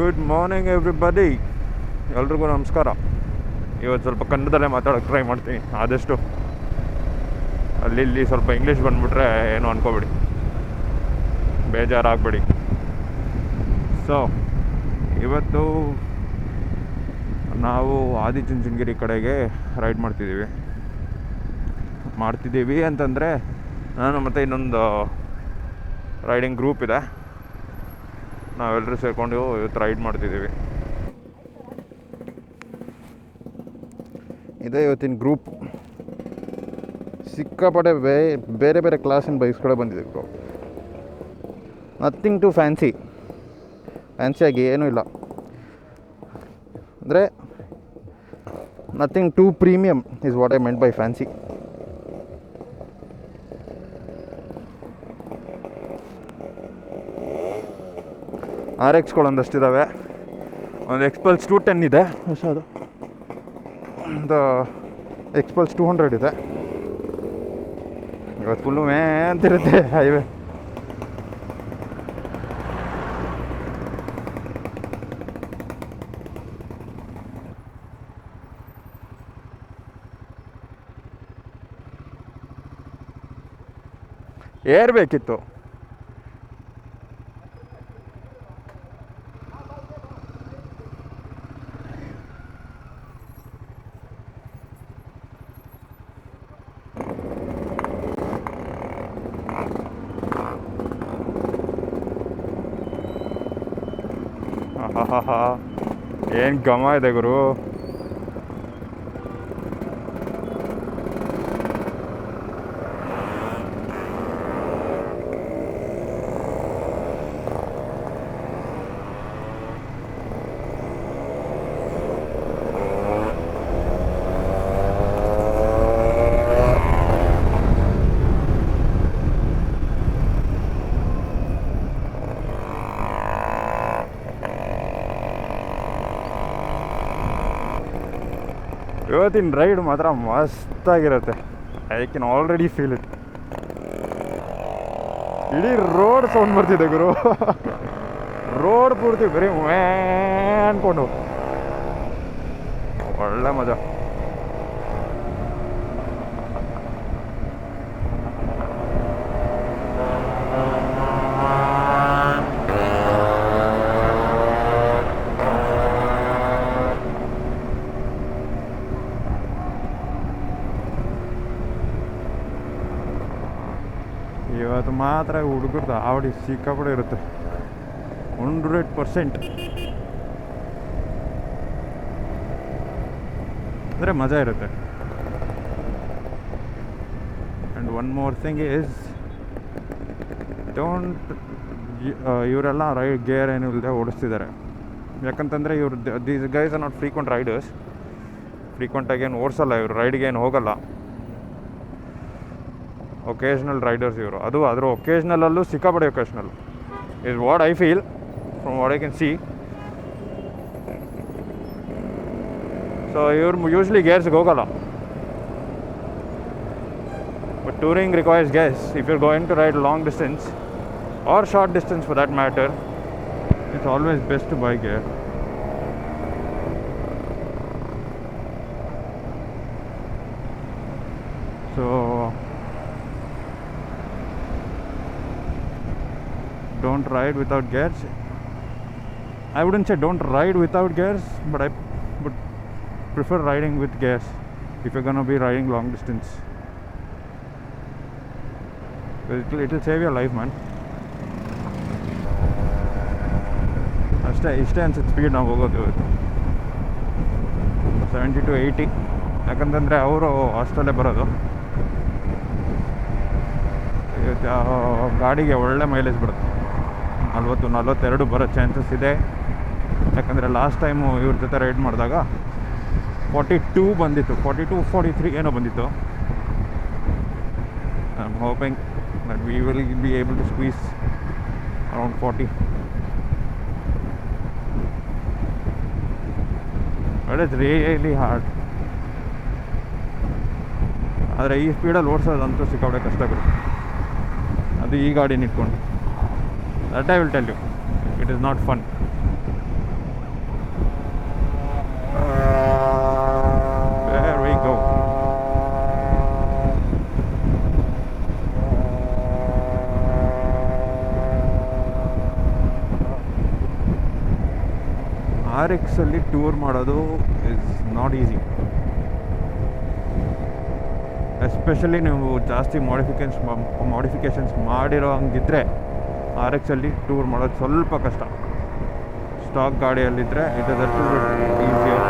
Good morning everybody, ಎಲ್ರಿಗೂ ನಮಸ್ಕಾರ. ಇವತ್ತು ಸ್ವಲ್ಪ ಕನ್ನಡದಲ್ಲೇ ಮಾತಾಡೋಕ್ಕೆ ಟ್ರೈ ಮಾಡ್ತೀನಿ ಆದಷ್ಟು. ಅಲ್ಲಿ ಸ್ವಲ್ಪ ಇಂಗ್ಲೀಷ್ ಬಂದುಬಿಟ್ರೆ ಏನು ಅಂದ್ಕೋಬೇಡಿ, ಬೇಜಾರಾಗಬೇಡಿ. ಸೊ ಇವತ್ತು ನಾವು ಆದಿಚುಂಚನಗಿರಿ ಕಡೆಗೆ ರೈಡ್ ಮಾಡ್ತಿದ್ದೀವಿ ಅಂತಂದರೆ ನಾನು ಮತ್ತು ಇನ್ನೊಂದು ರೈಡಿಂಗ್ ಗ್ರೂಪ್ ಇದೆ, ನಾವೆಲ್ಲರೂ ಸೇರಿಕೊಂಡು ಇವತ್ತು ರೈಡ್ ಮಾಡ್ತಿದ್ದೀವಿ. ಇದೇ ಇವತ್ತಿನ ಗ್ರೂಪ್. ಸಿಕ್ಕಾಪಟ್ಟೆ ಬೇರೆ ಬೇರೆ ಕ್ಲಾಸಿನ ಬೈಕ್ಸ್ಗಳೇ ಬಂದಿದೆ ಬ್ರೋ. ನಥಿಂಗ್ ಟು ಫ್ಯಾನ್ಸಿಯಾಗಿ ಏನೂ ಇಲ್ಲ, ಅಂದರೆ nothing to premium is what I meant by fancy. RX-ಗಳು ಒಂದಷ್ಟಿದ್ದಾವೆ. ಒಂದು ಎಕ್ಸ್ಪಲ್ಸ್ 210 ಇದೆ ಹೊಸದು, ಒಂದು ಎಕ್ಸ್ಪಲ್ಸ್ 200 ಇದೆ. ಇವತ್ತು ಫುಲ್ಲು ಅಂತಿರುತ್ತೆ ಹೈವೇ. ಏರ್ ಬೇಕಿತ್ತು. ಏನು ಘಮ ಇದೆ ಗುರು. ಇವತ್ತಿನ ರೈಡ್ ಮಾತ್ರ ಮಸ್ತಾಗಿರುತ್ತೆ. I can already feel it. ಇಡೀ ರೋಡ್ ಸೌಂಡ್ ಬರ್ತಿದೆ ಗುರು. ರೋಡ್ ಪೂರ್ತಿ ಬರೀ ಅನ್ಕೊಂಡು ಒಳ್ಳೆ ಮಜಾ. ಇವತ್ತು ಮಾತ್ರ ಹುಡುಗರ್ದು ಆವಡಿ ಸಿಕ್ಕಾಪಡೆ ಇರುತ್ತೆ 100%. ಅಂದರೆ ಮಜಾ ಇರುತ್ತೆ. And one more thing is ಇವರೆಲ್ಲ ಗೇರ್ ಏನು ಇಲ್ಲದೆ ಓಡಿಸ್ತಿದ್ದಾರೆ. ಯಾಕಂತಂದರೆ these guys are not frequent riders. ಫ್ರೀಕ್ವೆಂಟಾಗಿ ಏನು ಓಡಿಸಲ್ಲ ಇವರು, ರೈಡ್ಗೆ ಏನು ಹೋಗಲ್ಲ. ಒಕೇಶ್ನಲ್ ರೈಡರ್ಸ್ ಇವರು. ಅದರ ಒಕೇಶ್ನಲ್ಲೂ ಸಿಕ್ಕಾಪಡೆ occasional is what I feel from what I can see. So ಇವ್ರು ಯೂಶ್ವಲಿ ಗೇರ್ಸ್ಗೆ ಹೋಗಲ್ಲ. But touring requires gears. If you're going to ride long distance or short distance for that matter, it's always best to buy gear. So don't ride without gears. I wouldn't say don't ride without gears, but I would prefer riding with gears if you're gonna be riding long distance. It will save your life, man. ಇಷ್ಟೇ ಅನ್ಸುತ್ತೆ speed ನಾವು ಹೋಗೋದು ಇವತ್ತು, 70 to 80. ಯಾಕಂತಂದರೆ ಅವರು ಅಷ್ಟರಲ್ಲೇ ಬರೋದು. ಗಾಡಿಗೆ ಒಳ್ಳೆ ಮೈಲೇಜ್ ಬರುತ್ತೆ. 40-42 ಬರೋ ಚಾನ್ಸಸ್ ಇದೆ. ಯಾಕಂದರೆ ಲಾಸ್ಟ್ ಟೈಮು ಇವ್ರ ಜೊತೆ ರೈಡ್ ಮಾಡಿದಾಗ 42 ಬಂದಿತ್ತು, 42-43 ಏನೋ ಬಂದಿತ್ತು. I am hoping that we will be able to squeeze around 40. But it's really hard. ಆದರೆ ಈ ಸ್ಪೀಡಲ್ಲಿ ಓಡಿಸೋದಂತೂ ಸಿಕ್ಕಾಪಟ್ಟೆ ಕಷ್ಟ ಬರುತ್ತೆ. ಅದು ಈ ಗಾಡಿನ ಇಟ್ಕೊಂಡು. That I will tell you, it is not fun. RX-ಅಲ್ಲಿ ಟೂರ್ ಮಾಡೋದು ಇಸ್ ನಾಟ್ ಈಸಿ. ಎಸ್ಪೆಷಲಿ ನೀವು ಜಾಸ್ತಿ ಮಾಡಿಫಿಕೇಷನ್ಸ್ ಮಾಡಿರೋ ಹಂಗಿದ್ರೆ RX-ಅಲ್ಲಿ ಟೂರ್ ಮಾಡೋದು ಸ್ವಲ್ಪ ಕಷ್ಟ. ಸ್ಟಾಕ್ ಗಾಡಿಯಲ್ಲಿದ್ದರೆ it is easier,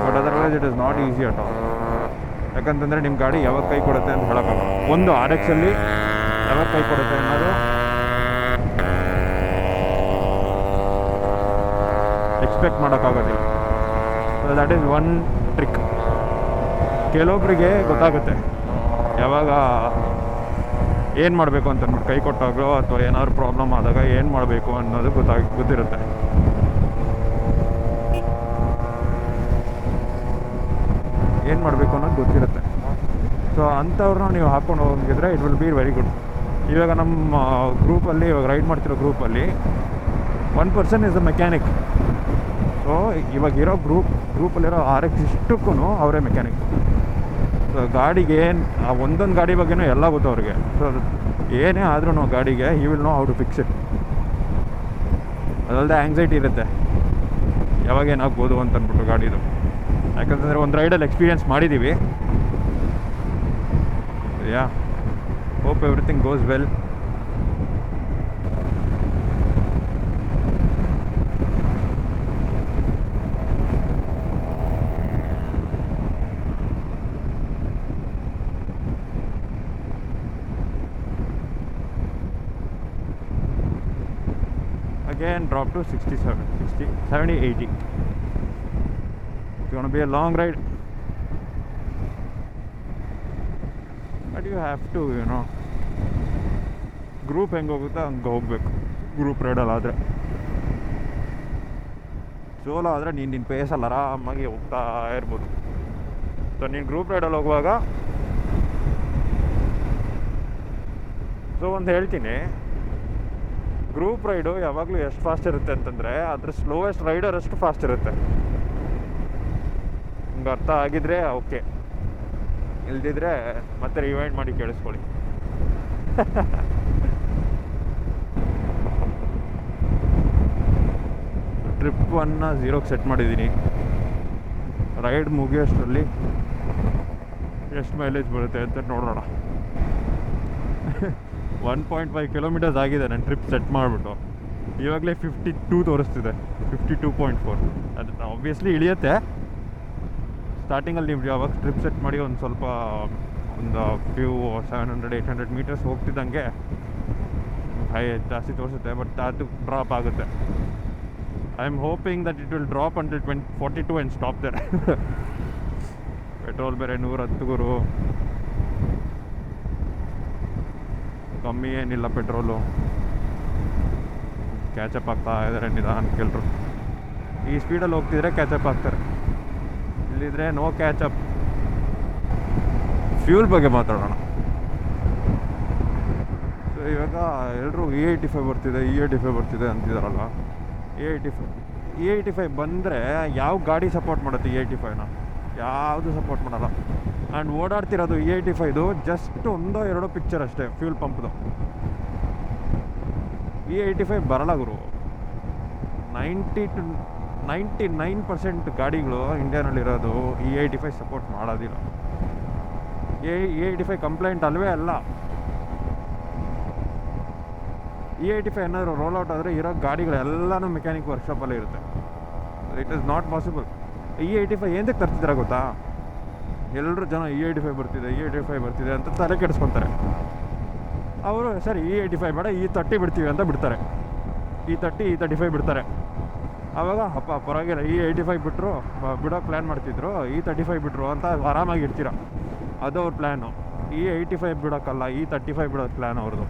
but otherwise it is not easy at all. ಯಾಕಂತಂದರೆ ನಿಮ್ಮ ಗಾಡಿ ಯಾವಾಗ ಕೈ ಕೊಡುತ್ತೆ ಅಂತ ಹೇಳೋಕ್ಕಾಗಲ್ಲ. ಒಂದು RX-ಅಲ್ಲಿ ಯಾವಾಗ ಕೈ ಕೊಡುತ್ತೆ ಅನ್ನೋದು ಎಕ್ಸ್ಪೆಕ್ಟ್ ಮಾಡೋಕ್ಕಾಗೋದಿಲ್ಲ. So that is one trick. ಕೆಲವೊಬ್ಬರಿಗೆ ಗೊತ್ತಾಗುತ್ತೆ ಯಾವಾಗ ಏನು ಮಾಡಬೇಕು ಅಂತ ಅಂದ್ಬಿಟ್ಟು, ಕೈ ಕೊಟ್ಟಾಗಲೋ ಅಥವಾ ಏನಾದ್ರು ಪ್ರಾಬ್ಲಮ್ ಆದಾಗ ಏನು ಮಾಡಬೇಕು ಅನ್ನೋದು ಗೊತ್ತಿರುತ್ತೆ. ಏನು ಮಾಡಬೇಕು ಅನ್ನೋದು ಗೊತ್ತಿರುತ್ತೆ. ಸೊ ಅಂಥವ್ರನ್ನ ನೀವು ಹಾಕ್ಕೊಂಡು ಹೋಗಿದ್ರೆ it will be very good. ಇವಾಗ ನಮ್ಮ ಗ್ರೂಪಲ್ಲಿ, ಇವಾಗ ರೈಡ್ ಮಾಡ್ತಿರೋ ಗ್ರೂಪಲ್ಲಿ 1 person is a mechanic. So ಇವಾಗಿರೋ ಗ್ರೂಪಲ್ಲಿರೋ RX ಇಷ್ಟಕ್ಕೂ ಅವರೇ ಮೆಕ್ಯಾನಿಕ್. ಸೊ ಗಾಡಿಗೆ ಒಂದೊಂದು ಗಾಡಿ ಬಗ್ಗೆನೂ ಎಲ್ಲ ಗೊತ್ತು ಅವ್ರಿಗೆ. ಸೊ ಏನೇ ಆದ್ರೂ ಗಾಡಿಗೆ he will know how to fix it. ಅದಲ್ಲದೆ ಆ್ಯಂಗ್ಸೈಟಿ ಇರುತ್ತೆ ಯಾವಾಗ ಏನಾಗ್ಬೋದು ಅಂತ ಅಂದ್ಬಿಟ್ಟು ಗಾಡಿದು. ಯಾಕಂತಂದರೆ ಒಂದು ರೈಡಲ್ಲಿ ಎಕ್ಸ್ಪೀರಿಯೆನ್ಸ್ ಮಾಡಿದ್ದೀವಿ. Yeah, hope everything goes well. Again drop to 67, 60, 70, 80. It's going to be a long ride, but you have to, group ಹೆಂಗೆ ಹೋಗುತ್ತೋ ಹಂಗೆ ಹೋಗ್ಬೇಕು. ಗ್ರೂಪ್ ರೈಡಲ್ಲಿ ಆದರೆ, ಸೋಲೋ ಆದರೆ ನಿನ್ನ ಪೇಸಲ್ಲಿ ಆರಾಮಾಗಿ ಹೋಗ್ತಾ ಇರ್ಬೋದು. ಸೊ ನೀನು ಗ್ರೂಪ್ ರೈಡಲ್ಲಿ ಹೋಗುವಾಗ, ಸೊ ಒಂದು ಹೇಳ್ತೀನಿ, ಗ್ರೂಪ್ ರೈಡು ಯಾವಾಗಲೂ ಎಷ್ಟು ಫಾಸ್ಟ್ ಇರುತ್ತೆ ಅಂತಂದರೆ ಅದ್ರ ಸ್ಲೋವೆಸ್ಟ್ ರೈಡರ್ ಅಷ್ಟು ಫಾಸ್ಟ್ ಇರುತ್ತೆ. ನಿಮ್ಗೆ ಅರ್ಥ ಆಗಿದ್ರೆ ಓಕೆ, ಇಲ್ದಿದ್ರೆ ಮತ್ತೆ ರಿವೈಂಡ್ ಮಾಡಿ ಕೇಳಿಸ್ಕೊಳ್ಳಿ. ಟ್ರಿಪ್ಪನ್ನು 0ಗೆ ಸೆಟ್ ಮಾಡಿದ್ದೀನಿ. ರೈಡ್ ಮುಗಿಯೋಷ್ಟರಲ್ಲಿ ಎಷ್ಟು ಮೈಲೇಜ್ ಬರುತ್ತೆ ಅಂತ ನೋಡೋಣ. 1.5 kilometers ಆಗಿದೆ ನನ್ನ ಟ್ರಿಪ್ ಸೆಟ್ ಮಾಡಿಬಿಟ್ಟು. ಇವಾಗಲೇ 52 ತೋರಿಸ್ತಿದೆ, 52.4. ಅದು ಆಬ್ವಿಯಸ್ಲಿ ಇಳಿಯುತ್ತೆ. ಸ್ಟಾರ್ಟಿಂಗಲ್ಲಿ ನೀವು ಯಾವಾಗ ಟ್ರಿಪ್ ಸೆಟ್ ಮಾಡಿ ಒಂದು ಸ್ವಲ್ಪ ಒಂದು ಫ್ಯೂ 700-800 meters ಹೋಗ್ತಿದ್ದಂಗೆ ಜಾಸ್ತಿ ತೋರಿಸುತ್ತೆ, ಬಟ್ ಅದು ಡ್ರಾಪ್ ಆಗುತ್ತೆ. I am hoping that it will drop until 42 and stop there. Petrol ಬೇರೆ 110 ಗುರು, ಕಮ್ಮಿ ಏನಿಲ್ಲ ಪೆಟ್ರೋಲು. ಕ್ಯಾಚಪ್ ಆಗ್ತಾ ಇದ್ದಾರೆ ನಿಧಾನ ಕೆಲರು. ಈ ಸ್ಪೀಡಲ್ಲಿ ಹೋಗ್ತಿದ್ರೆ ಕ್ಯಾಚಪ್ ಆಗ್ತಾರೆ, ಇಲ್ಲಿದ್ರೆ ನೋ ಕ್ಯಾಚಪ್. ಫ್ಯೂಲ್ ಬಗ್ಗೆ ಮಾತಾಡೋಣ. ಸೊ ಇವಾಗ ಎಲ್ಲರೂ E85 ಬರ್ತಿದೆ, E85 ಬರ್ತಿದೆ ಅಂತಿದಾರಲ್ಲ. E85 ಬಂದರೆ ಯಾವ ಗಾಡಿ ಸಪೋರ್ಟ್ ಮಾಡುತ್ತೆ? E85ನ ಯಾವುದು ಸಪೋರ್ಟ್ ಮಾಡಲ್ಲ. ಆ್ಯಂಡ್ ಓಡಾಡ್ತಿರೋದು E85 ಜಸ್ಟ್ 1-2 ಪಿಕ್ಚರ್ ಅಷ್ಟೇ ಫ್ಯೂಲ್ ಪಂಪ್ದು. E85 ಬರಲ್ಲ ಗುರು. 99% ಗಾಡಿಗಳು ಇಂಡಿಯಾನಲ್ಲಿರೋದು E85 ಸಪೋರ್ಟ್ ಮಾಡೋದಿಲ್ಲ. E85 ಕಂಪ್ಲೇಂಟ್ ಅಲ್ವೇ ಅಲ್ಲ. E85 ಏನಾದರೂ ರೋಲ್ ಔಟ್ ಆದರೆ ಇರೋ ಗಾಡಿಗಳೆಲ್ಲನೂ ಮೆಕ್ಯಾನಿಕ್ ವರ್ಕ್ಶಾಪಲ್ಲೇ ಇರುತ್ತೆ. It is not possible. E85 ಏನಕ್ಕೆ ತರ್ತಿದ್ದಾರೆ ಗೊತ್ತಾ? ಎಲ್ಲರೂ ಜನ E85 ಬರ್ತಿದೆ ಅಂತ ತಲೆ ಕೆಡಿಸ್ಕೊತಾರೆ. ಅವರು ಸರಿ E85 ಬೇಡ, E30 ಬಿಡ್ತೀವಿ ಅಂತ ಬಿಡ್ತಾರೆ. E35 ಬಿಡ್ತಾರೆ. ಆವಾಗ ಅಪ್ಪ ಪರವಾಗಿಲ್ಲ, E85 ಬಿಡೋಕೆ ಪ್ಲ್ಯಾನ್ ಮಾಡ್ತಿದ್ರು, E35 ಬಿಟ್ಟರು ಅಂತ ಆರಾಮಾಗಿ ಇರ್ತೀರ. ಅದು ಅವ್ರ ಪ್ಲ್ಯಾನು. E85 ಬಿಡೋಕ್ಕಲ್ಲ, E35 ಬಿಡೋದು ಪ್ಲ್ಯಾನ್ ಅವ್ರದ್ದು.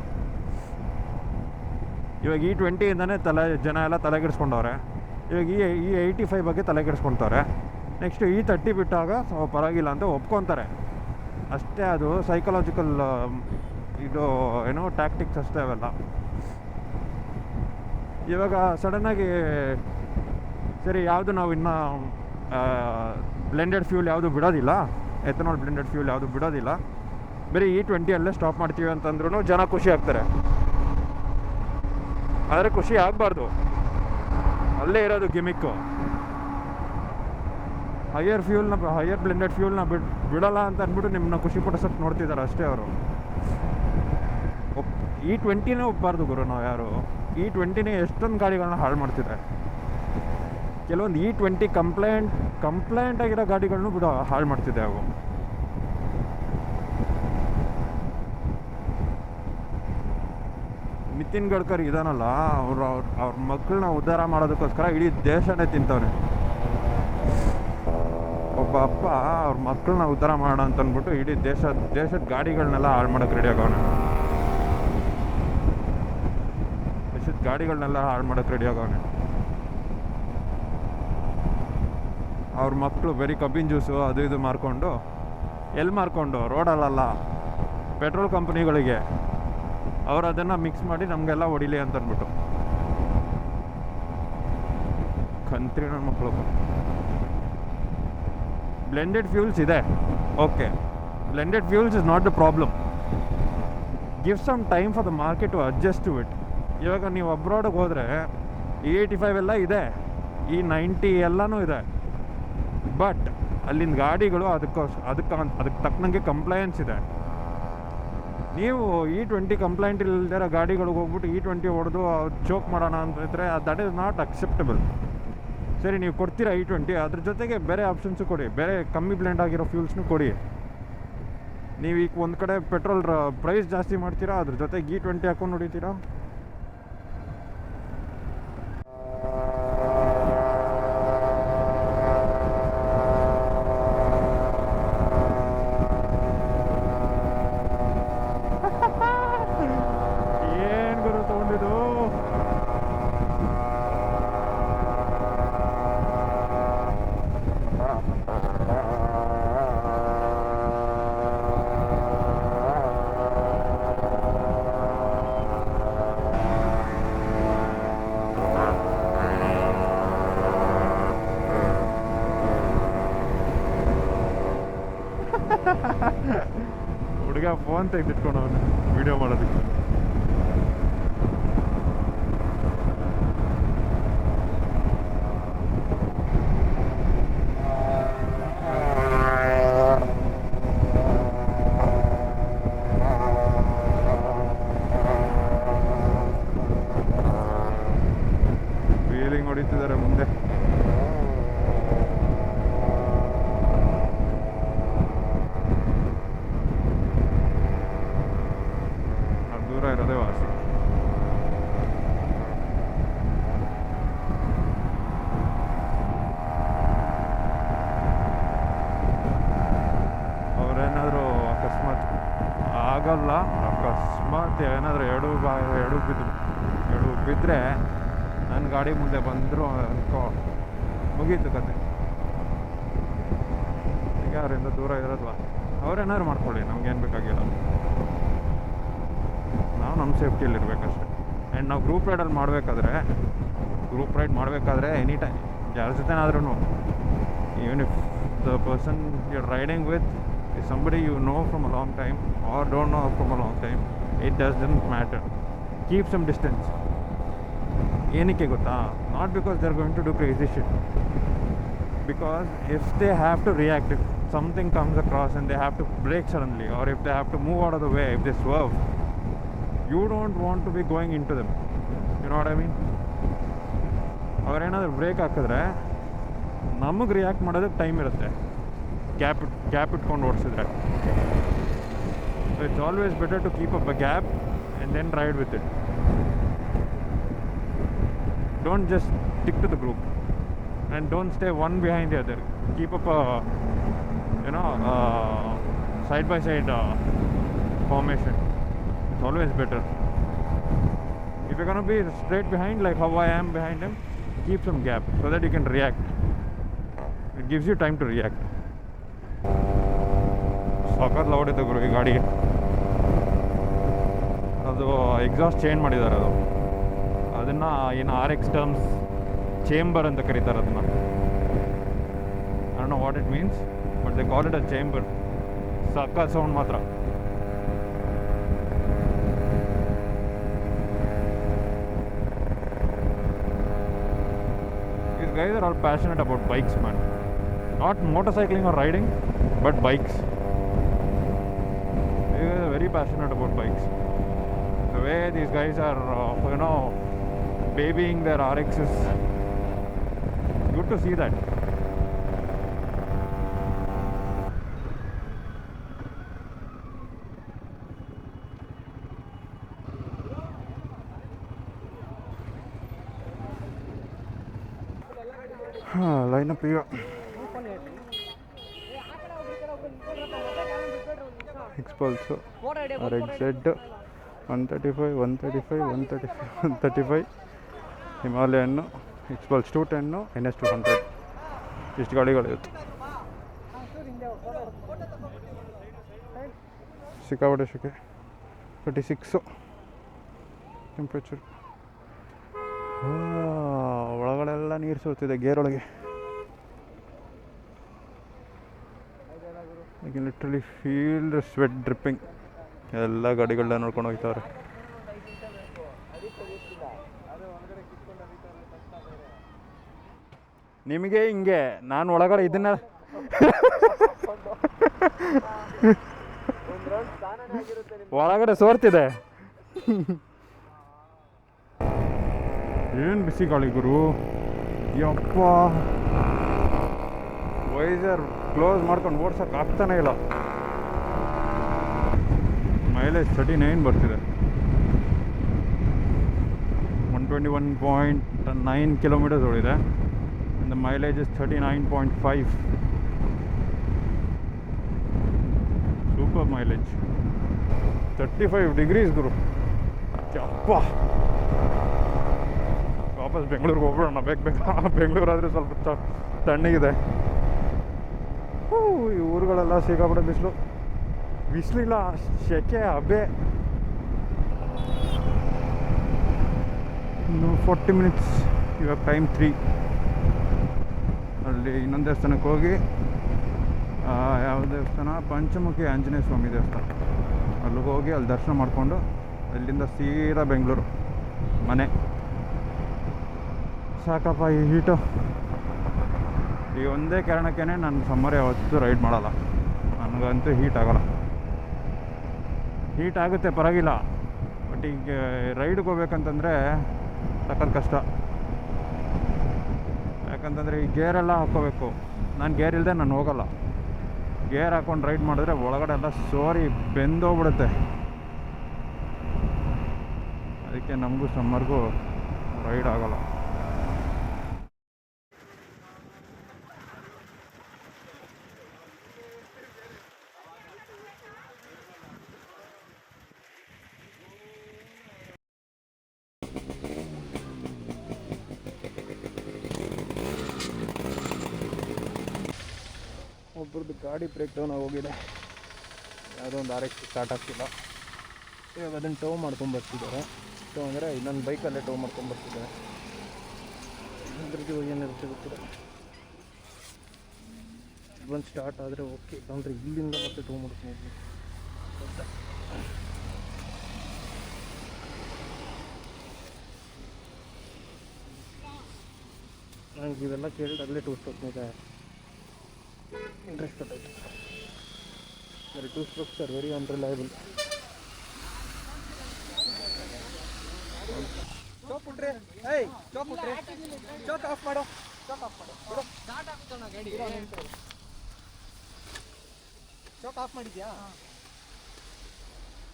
ಇವಾಗ E20ಇಂದನೇ ಜನ ಎಲ್ಲ ತಲೆ ಕೆಡಿಸ್ಕೊಂಡವ್ರೆ. ಇವಾಗ E85 ಬಗ್ಗೆ ತಲೆ ಕೆಡಿಸ್ಕೊತಾರೆ. ನೆಕ್ಸ್ಟ್ E30 ಬಿಟ್ಟಾಗ ಪರವಾಗಿಲ್ಲ ಅಂತ ಒಪ್ಕೊತಾರೆ ಅಷ್ಟೇ. ಅದು ಸೈಕಲಾಜಿಕಲ್ ಇದು ಟ್ಯಾಕ್ಟಿಕ್ಸ್ ಅಷ್ಟೇ ಅವೆಲ್ಲ. ಇವಾಗ ಸಡನ್ನಾಗಿ ಸರಿ ಯಾವುದು ನಾವು ಇನ್ನೂ ಬ್ಲೆಂಡೆಡ್ ಫ್ಯೂಲ್ ಯಾವುದು ಬಿಡೋದಿಲ್ಲ, ಎಥನಾಲ್ ಬ್ಲೆಂಡೆಡ್ ಫ್ಯೂಲ್ ಯಾವುದು ಬಿಡೋದಿಲ್ಲ, ಬರೀ E20 ಸ್ಟಾಪ್ ಮಾಡ್ತೀವಿ ಅಂತಂದ್ರೂ ಜನ ಖುಷಿ ಆಗ್ತಾರೆ. ಆದರೆ ಖುಷಿ ಆಗಬಾರ್ದು. ಅಲ್ಲೇ ಇರೋದು ಗಿಮಿಕ್ಕು. ಹೈಯರ್ ಬ್ಲೆಂಡೆಡ್ ಫ್ಯೂಲ್ನ ಬಿಡಲ್ಲ ಅಂತ ಅಂದ್ಬಿಟ್ಟು ನಿಮ್ಮನ್ನ ಖುಷಿ ಪಡಿಸೋಕೆ ನೋಡ್ತಿದ್ದಾರೆ ಅಷ್ಟೇ ಅವರು. E20 ಒಪ್ಪಬಾರ್ದು ಗುರು ನಾವು ಯಾರು. E20 ಎಷ್ಟೊಂದು ಗಾಡಿಗಳನ್ನ ಹಾಳು ಮಾಡ್ತಿದೆ. ಕೆಲವೊಂದು E20 ಕಂಪ್ಲೇಂಟ್ ಆಗಿರೋ ಗಾಡಿಗಳನ್ನೂ ಹಾಳು ಮಾಡ್ತಿದೆ ಅವು. ನಿತಿನ್ ಗಡ್ಕರಿ ಇದಾನಲ್ಲ, ಅವ್ರ ಮಕ್ಕಳನ್ನ ಉದ್ಧಾರ ಮಾಡೋದಕ್ಕೋಸ್ಕರ ಇಡೀ ದೇಶನೇ ತಿಂತವ್ರೆ. ಒಬ್ಬ ಅಪ್ಪ ಅವ್ರ ಮಕ್ಕಳನ್ನ ಉದ್ಧಾರ ಮಾಡೋಣ ಅಂತ ಅಂದ್ಬಿಟ್ಟು ಇಡೀ ದೇಶದ ಗಾಡಿಗಳನ್ನೆಲ್ಲ ಹಾಳು ಮಾಡೋಕೆ ರೆಡಿ ಆಗೋಣ. ಅವ್ರ ಮಕ್ಕಳು ಬರೀ ಕಬ್ಬಿನ ಜ್ಯೂಸು ಅದು ಇದು ಮಾರ್ಕೊಂಡು ರೋಡಲ್ಲ ಪೆಟ್ರೋಲ್ ಕಂಪ್ನಿಗಳಿಗೆ ಅವ್ರು ಅದನ್ನು ಮಿಕ್ಸ್ ಮಾಡಿ ನಮಗೆಲ್ಲ ಹೊಡಿಲಿ ಅಂತ ಅಂದ್ಬಿಟ್ಟು. ಕಂತ್ರಿ ನನ್ನ ಮಕ್ಕಳು. ಬ್ಲೆಂಡೆಡ್ ಫ್ಯೂಲ್ಸ್ ಇದೆ, okay. Blended fuels is not the problem. Give some time for the market to adjust to it. ಇವಾಗ ನೀವು ಅಬ್ರಾಡಿಗೆ ಹೋದರೆ E85 ಎಲ್ಲ ಇದೆ, E90 ಎಲ್ಲನೂ ಇದೆ. ಬಟ್ ಅಲ್ಲಿಂದ ಗಾಡಿಗಳು ಅದಕ್ಕೆ ತಕ್ಕನಂಗೆ ಕಂಪ್ಲೈಯನ್ಸ್ ಇದೆ. ನೀವು E20 ಕಂಪ್ಲೈಂಟ್ ಇಲ್ಲದಿರೋ ಗಾಡಿಗಳಿಗೆ ಹೋಗ್ಬಿಟ್ಟು E20 ಹೊಡೆದು ಚೋಕ್ ಮಾಡೋಣ ಅಂತಿದ್ರೆ ದಟ್ ಈಸ್ ನಾಟ್ ಅಕ್ಸೆಪ್ಟಬಲ್. ಸರಿ, ನೀವು ಕೊಡ್ತೀರಾ E20, ಅದ್ರ ಜೊತೆಗೆ ಬೇರೆ ಆಪ್ಷನ್ಸು ಕೊಡಿ, ಬೇರೆ ಕಮ್ಮಿ ಬ್ಲೆಂಡ್ ಆಗಿರೋ ಫ್ಯೂಲ್ಸ್ನು ಕೊಡಿ. ನೀವು ಈಗ ಒಂದು ಕಡೆ ಪೆಟ್ರೋಲ್ ಪ್ರೈಸ್ ಜಾಸ್ತಿ ಮಾಡ್ತೀರಾ, ಅದ್ರ ಜೊತೆಗೆ E20 ಹಾಕೊಂಡು ಹೊಡಿತೀರಾ. ಏನು ಗುರು ತಗೊಂಡಿದ್ದು? ಹುಡುಗ ಫೋನ್ ತೆಗೆದಿಟ್ಕೊಂಡು ಅವನು ವಿಡಿಯೋ ಮಾಡೋದಕ್ಕೆ. ವೀಲಿಂಗ್ ಹೊಡಿತಿದ್ದಾರೆ ಮುಂದೆ. ದೂರ ಇರೋದೇ ವಾಸಿ. ಅವರೇನಾದರೂ ಅಕಸ್ಮಾತ್ ಏನಾದರೂ ಎಡು ಬಿದ್ದರೆ ನನ್ನ ಗಾಡಿ ಮುಂದೆ ಬಂದರು ಅನ್ಕೋ, ಮುಗೀತು ಕತೆ. ಈಗ ಅವರಿಂದ ದೂರ ಇರೋದ್ವ, ಅವ್ರೇನಾದ್ರು ಮಾಡ್ಕೊಳ್ಳಿ, ನಮ್ಗೇನು ಬೇಕಾಗಿಲ್ಲ. ನಾವು ನಮ್ಮ ಸೇಫ್ಟಿಯಲ್ಲಿ ಇರಬೇಕಷ್ಟೆ. ಆ್ಯಂಡ್ ನಾವು ಗ್ರೂಪ್ ರೈಡ್ ಮಾಡಬೇಕಾದ್ರೆ ಎನಿ ಟೈಮ್ ಯಾರ ಜೊತೆನಾದ್ರೂ, even if the person you are riding with is somebody you know from a long time or don't know from a long time, it doesn't matter. Keep some distance. ಏನಕ್ಕೆ ಗೊತ್ತಾ? Not because they are going to do crazy shit, because if they have to react, if something comes across and they have to brake suddenly, or if they have to move out of the way, if they swerve, you don't want to be going into them. You know what I mean? ಅವರೇನಾದರೂ brake ಹಾಕಿದ್ರೆ ನಮಗೆ react ಮಾಡೋದಕ್ಕೆ time ಇರುತ್ತೆ, gap ಇಟ್ಕೊಂಡು ಓಡಿಸಿದ್ರೆ. So it's always better to keep up a gap and then ride with it. Don't just stick to the group and don't stay one behind the other. Keep up side by side formation. It's always better. If you're going to be straight behind like how I am behind him, keep some gap so that you can react. It gives you time to react. ಸಖತ್ loud ಇದೆ ಗುರು ಈ ಗಾಡಿಗೆ. ಅದು exhaust change ಮಾಡಿದ್ದಾರೆ. ಅದನ್ನು ಏನು RX terms chamber ಅಂತ ಕರೀತಾರೆ ಅದನ್ನು. I don't know what it means, but they call it a chamber. ಸಕ್ಕ ಸೌಂಡ್ ಮಾತ್ರ. guys are all passionate about bikes, man. Not motorcycling or riding, but bikes. They are very passionate about bikes. The way these guys are, babying their RXs. Good to see that. Lineup ಈಗ XPulse RX-Z 135 135 135 135 Himalayan ಎಕ್ಸ್ಪಲ್ಸ್ 210 NS 200 ಇಷ್ಟು ಗಾಡಿಗಳಿರುತ್ತೆ. ಸಿಕ್ಕಾಪಟ್ಟೆ ಶೆಕೆ 36 temperature. ಒಳಗಡೆಲ್ಲ ನೀರು ಸೋರ್ತಿದೆ gear ಒಳಗೆ. I can literally feel the sweat dripping. ಎಲ್ಲ ಗಾಡಿಗಳನ್ನ ನೋಡ್ಕೊಂಡು ಹೋಗ್ತಾವ್ರೆ. ನಿಮಗೆ ಹಿಂಗೆ ನಾನು ಒಳಗಡೆ ಇದನ್ನ ಒಳಗಡೆ ಸೋರ್ತಿದೆ. ಏನು ಬಿಸಿ ಗಾಳಿ ಗುರು, ಯಪ್ಪ. ವೈಸರ್ ಕ್ಲೋಸ್ ಮಾಡ್ಕೊಂಡು ಓಡ್ಸೋಕೆ ಆಗ್ತಾನೆ ಇಲ್ಲ. ಮೈಲೇಜ್ 39 ಬರ್ತಿದೆ. 121.9 ಕಿಲೋಮೀಟರ್ಸ್ ಓಡಿದೆ. and the mileage is 39.5. Super mileage. 35 degrees ಗುರು, ಯಪ್ಪ. ವಾಪಸ್ ಬೆಂಗಳೂರಿಗೆ ಹೋಗ್ಬಿಡೋಣ ಬೇಕು. ಬೆಂಗಳೂರಾದರೆ ಸ್ವಲ್ಪ ತಣ್ಣಗಿದೆ. ಈ ಊರುಗಳೆಲ್ಲ ಸಿಕ್ಕಾಪಟ್ಟೆ ಬಿಸಿಲಿಲ್ಲ, ಸೆಕೆ ಹಬೆ. ಇನ್ನು 40 minutes, ಇವಾಗ ಟೈಮ್ 3. ಅಲ್ಲಿ ಇನ್ನೊಂದು ದೇವಸ್ಥಾನಕ್ಕೆ ಹೋಗಿ, ಯಾವ ದೇವಸ್ಥಾನ, ಪಂಚಮುಖಿ ಆಂಜನೇಯ ಸ್ವಾಮಿ ದೇವಸ್ಥಾನ, ಅಲ್ಲಿಗೆ ಹೋಗಿ ಅಲ್ಲಿ ದರ್ಶನ ಮಾಡಿಕೊಂಡು ಅಲ್ಲಿಂದ ಸೀದಾ ಬೆಂಗಳೂರು ಮನೆ. ಸಾಕಪ್ಪ ಈ ಹೀಟು. ಈ ಒಂದೇ ಕಾರಣಕ್ಕೇ ನಾನು ಸಮ್ಮರ್ ಯಾವತ್ತೂ ರೈಡ್ ಮಾಡಲ್ಲ. ನನಗಂತೂ ಹೀಟ್ ಆಗೋಲ್ಲ. ಹೀಟ್ ಆಗುತ್ತೆ ಪರವಾಗಿಲ್ಲ, ಬಟ್ ಈಗ ರೈಡ್ಗೆ ಹೋಗ್ಬೇಕಂತಂದರೆ ಸಖತ್ ಕಷ್ಟ. ಯಾಕಂತಂದರೆ ಈ ಗೇರೆಲ್ಲ ಹಾಕ್ಕೋಬೇಕು. ನಾನು ಗೇರ್ ಇಲ್ಲದೆ ನಾನು ಹೋಗಲ್ಲ. ಗೇರ್ ಹಾಕ್ಕೊಂಡು ರೈಡ್ ಮಾಡಿದ್ರೆ ಒಳಗಡೆ ಎಲ್ಲ ಸೋರಿ ಬೆಂದೋಗ್ಬಿಡುತ್ತೆ. ಅದಕ್ಕೆ ನಮಗೂ ಸಮ್ಮರ್ಗೂ ರೈಡ್ ಆಗೋಲ್ಲ. ಒಬ್ಬರದ್ದು ಗಾಡಿ ಬ್ರೇಕ್ ಡೌನ್ ಆಗೋಗಿದೆ. ಯಾವುದೋ ಒಂದು RX ಸ್ಟಾರ್ಟ್ ಆಗ್ತಿಲ್ಲ. ಇವಾಗ ಅದನ್ನು ಟೋ ಮಾಡ್ಕೊಂಬರ್ತಿದ್ದಾರೆ. ಟೋ ಅಂದರೆ ಇನ್ನೊಂದು ಬೈಕಲ್ಲೇ ಟೋ ಮಾಡ್ಕೊಂಬರ್ತಿದ್ದಾರೆ. ಅದ್ರದ್ದು ಏನಿರುತ್ತೆ ಗೊತ್ತಿಲ್ಲ. ಒಂದು ಸ್ಟಾರ್ಟ್ ಆದರೆ ಓಕೆ, ಅಂದರೆ ಇಲ್ಲಿಂದ ಮತ್ತೆ ಟೋ ಮಾಡ್ಕೊಂಡು ನನಗೆ ಇವೆಲ್ಲ ಕೇಳಿದ್ರೆ ಅಲ್ಲೇ ಟೂ ಸ್ಟ್ರೋಕ್ಸ್ ಇದೆ ಇಂಟ್ರೆಸ್ಟ್ ಆಯಿತು. ಬರೀ 2 strokes ಆರ್ ವೆರಿ ಅನ್ರಿಲಯಬಲ್. ಚಾಪ್ ಬಿಡ್ರಿ, ಏಯ್ ಚಾಪ್ ಬಿಡ್ರಿ, ಚಾಪ್ ಆಫ್ ಮಾಡು, ಚಾಪ್ ಆಫ್ ಮಾಡು, ಬಿಡು. ಸ್ಟಾರ್ಟ್ ಆಗ್ತಾನ ಗಾಡಿ. ಚಾಪ್ ಆಫ್ ಮಾಡಿದ್ಯಾ?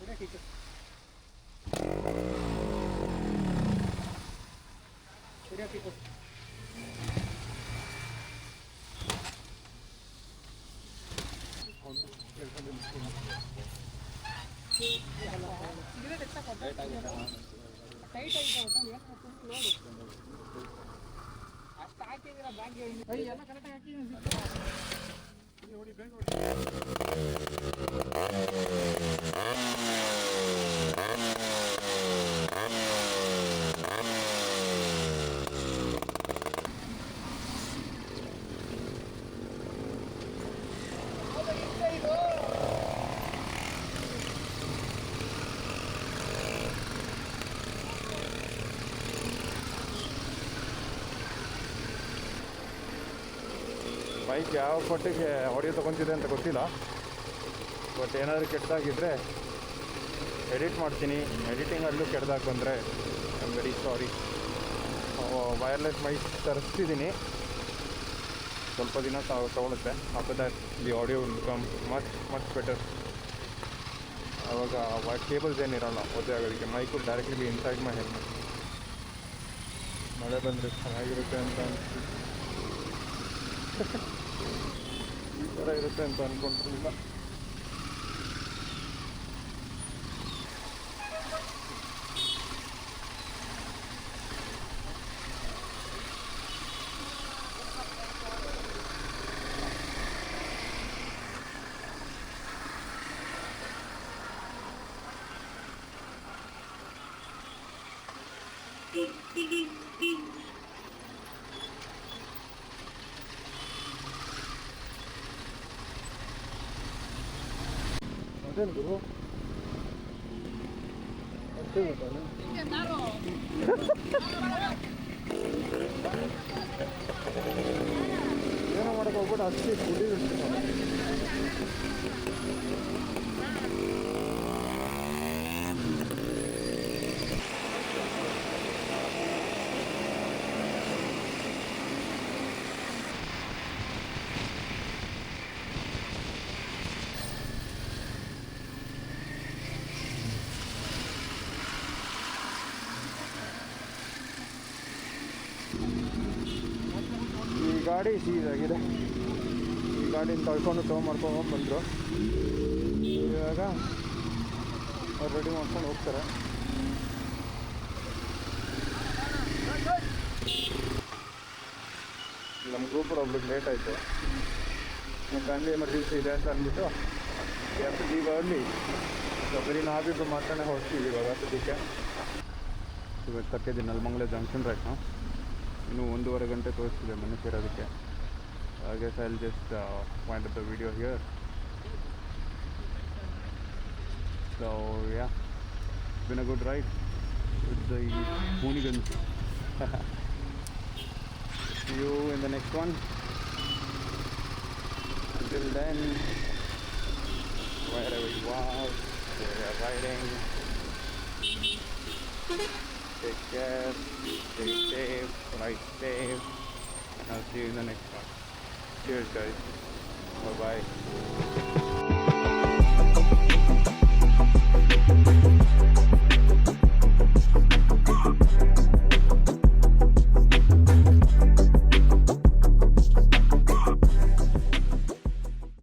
ಬಿಡು ಟೀಚರ್. ಬಿಡು ಟೀಚರ್. ಬೈಕ್ ಯಾವ ಪಟ್ಟಿಗೆ ಆಡಿಯೋ ತೊಗೊತಿದೆ ಅಂತ ಗೊತ್ತಿಲ್ಲ. ಬಟ್ ಏನಾದರೂ ಕೆಟ್ಟದಾಗಿದ್ದರೆ ಎಡಿಟ್ ಮಾಡ್ತೀನಿ. ಎಡಿಟಿಂಗಲ್ಲೂ ಕೆಟ್ಟದಾಗಿ ಬಂದರೆ I am very sorry. Wireless mic ತರಿಸ್ತಿದ್ದೀನಿ, ಸ್ವಲ್ಪ ದಿನ ತೊಗೊಳುತ್ತೆ. After that the audio will become much better. ಆವಾಗ ಕೇಬಲ್ಸ್ ಏನಿರೋಲ್ಲ ಒದ್ದೆ ಆಗೋದಕ್ಕೆ. Mic will directly be inside my head. ಮಳೆ ಬಂದರೆ ಚೆನ್ನಾಗಿರುತ್ತೆ ಅಂತ ಅನಿಸ್ತು. ಈ ಥರ ಇರುತ್ತೆ ಅಂತ ಅಂದ್ಕೊಂಡಿರಲಿಲ್ಲ. ಅದೇನು ಗುರು ಅಷ್ಟೇ ಗೊತ್ತಾನೆ. ಏನೋ ಮಾಡೋಕೆ ಹೋಗ್ಬಿಟ್ಟು ಅಷ್ಟೇ ಕುಡಿ. ಈ ಗಾಡಿ ಸೀದಾಗಿದೆ. ಈ ಗಾಡಿನ ತೊಳ್ಕೊಂಡು ಮಾಡ್ಕೊಂಡು ಬಂದರು. ಇವಾಗ ಅವ್ರು ರೆಡಿ ಮಾಡ್ಕೊಂಡು ಹೋಗ್ತಾರೆ. ನಮ್ಮ ಗ್ರೂಪ್ ಒಬ್ರಿಗೆ ಲೇಟ್ ಆಯಿತು. ನಮ್ಮ ಫ್ಯಾಮಿಲಿ ಎಮರ್ಜೆನ್ಸಿ ಇದೆ ಅಂತ ಅಂದ್ಬಿಟ್ಟು ಯಾಕೆ ಲೀವ್ ಅರ್ಲಿ. ಬರೀ ನಾವಿಬ್ಬರು ಮಾತ್ರನೇ ಹೊರಡ್ತೀವಿ ಇವಾಗ ಸದ್ಯಕ್ಕೆ. ಇವಾಗ ತಕ್ಕಿದ್ದೀನಿ ನೆಲಮಂಗಲ ಜಂಕ್ಷನ್ ರೈಟ್ ನಾವು. ಇನ್ನೂ 1.5 ಗಂಟೆ ತೋರಿಸ್ತಿದೆ ಮನೆ ಸೇರೋದಕ್ಕೆ. ಹಾಗೆ I just point up the video here. So yeah, it's been a good ride with the ಹೂನಿಗಂಜ್. See you in the next one. Until then, wherever you are, where you are riding, take care, stay safe, ride safe, and I'll see you in the next one. Cheers guys, bye bye.